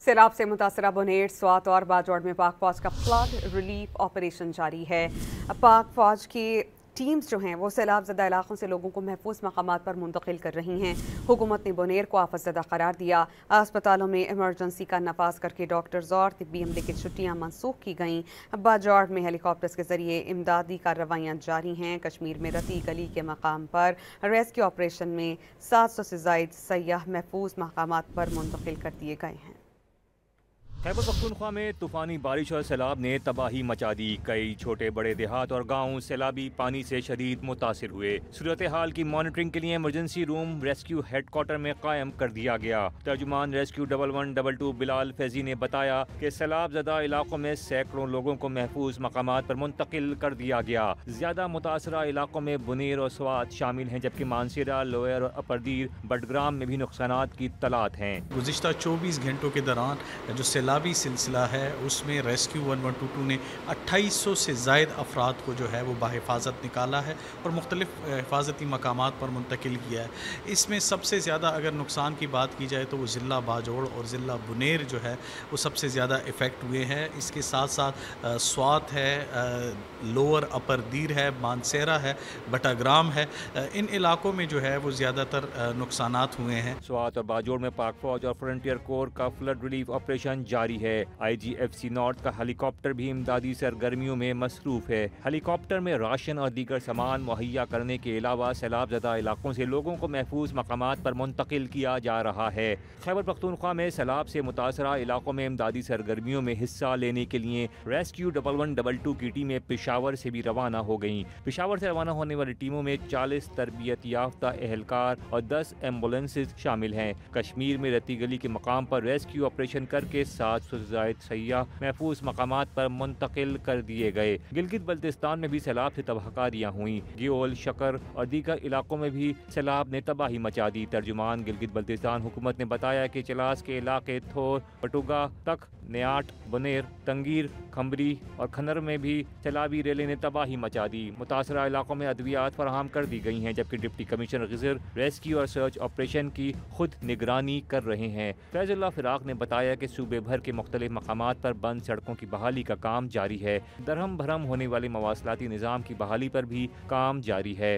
सैलाब से मुतासरा बुनेर, स्वात और बाजौड़ में पाक फौज का फ्लड रिलीफ ऑपरेशन जारी है। पाक फौज की टीम्स जो हैं वो सैलाब ज़दा इलाकों से लोगों को महफूज मकामात पर मुंतकिल कर रही हैं। हुकूमत ने बुनेर को आफत ज़दा करार दिया। अस्पतालों में इमरजेंसी का नफाज करके डॉक्टर्स और तिब्बी अमले की छुट्टियाँ मनसूख की गईं। बाजौड़ में हेलीकॉप्टर्स के जरिए इमदादी कार्रवाइयाँ जारी हैं। कश्मीर में रती गली के मकाम पर रेस्क्यू ऑपरेशन में 700 से ज़ायद सयाह महफूज मकामात पर मुंतकिल कर दिए गए हैं। खैबर पख्तूनख्वा में तूफानी बारिश और सैलाब ने तबाही मचा दी। कई छोटे बड़े देहात और गांव सैलाबी पानी से शदीद मुतासिर हुए। सूरत हाल की मॉनिटरिंग के लिए इमरजेंसी रूम रेस्क्यू हेडक्वार्टर में कायम कर दिया गया। तर्जुमान रेस्क्यू 1122 बिलाल फैजी ने बताया कि सैलाब ज़दा इलाकों में सैकड़ों लोगों को महफूज मकामात पर मुंतकिल कर दिया गया। ज्यादा मुतासरा इलाकों में बुनेर और स्वात शामिल हैं, जबकि मानसरा, लोअर और अपरदीर, बडग्राम में भी नुकसानात की तलात हैं। गुज़िश्ता 24 घंटों के दौरान जो सैलाबी सिलसिला है उसमें रेस्क्यू 1122 ने 2800 से ज़ायद अफराद को जो है वो बाहिफाजत निकाला है और मुख्तलिफ हिफाजती मकामात पर मुंतकिल किया है। इसमें सबसे ज़्यादा अगर नुकसान की बात की जाए तो वो ज़िला बाजौड़ और ज़िला बुनेर जो है वो सबसे ज़्यादा इफ़ेक्ट हुए हैं। इसके साथ साथ स्वात है, लोअर अपरदीर है, मानसेरा है, बटाग्राम है, इन इलाकों में जो है वो ज़्यादातर नुकसानात हुए हैं। स्वात और बाजौड़ में पाक फौज और फ्रंटियर कोर का फ्लड रिलीफ ऑपरेशन जारी है। IGFC नॉर्थ का हेलीकॉप्टर भी इमदादी सरगर्मियों में मसरूफ है। हेलीकॉप्टर में राशन और दीगर सामान मुहैया करने के अलावा सैलाब ज़दा इलाकों से लोगों को महफूज मकामात पर मुंतकिल किया जा रहा है। खैबर पख्तूनख्वा में सैलाब से मुतासरा इलाकों में इमदादी सरगर्मियों में हिस्सा लेने के लिए रेस्क्यू 1122 की टीमें पेशावर से भी रवाना हो गईं। पेशावर से रवाना होने वाली टीमों में 40 तरबियत याफ्ता एहलकार और 10 एम्बुलेंसेज शामिल हैं। कश्मीर में रती गली के मकाम पर रेस्क्यू ऑपरेशन करके 700 से ज़ायद सयाह महफूज मकामात पर मुंतकिल कर दिए गए। गिलगित बल्तिस्तान में भी सैलाब से तबाहकारियाँ हुई। गियोल, शकर और दीगर इलाकों में भी सैलाब ने तबाही मचा दी। तर्जुमान गिलगित बल्तिस्तान हुकूमत ने बताया कि चलास के इलाके थोर, पटुगा तक, न्याट, बुनेर, तंगीर, खम्बरी और खनर में भी सैलाबी रेले ने तबाही मचा दी। मुतासरा इलाकों में अद्वियात फराहम कर दी गई हैं, जबकि डिप्टी कमिश्नर गिज़र रेस्क्यू और सर्च ऑपरेशन की खुद निगरानी कर रहे हैं। फैजुल्लाह फिराक ने बताया कि सूबे भर के मुख्तलिफ मकामात पर बंद सड़कों की बहाली का काम जारी है। दरहम भरम होने वाले मवासलाती निज़ाम की बहाली पर भी काम जारी है।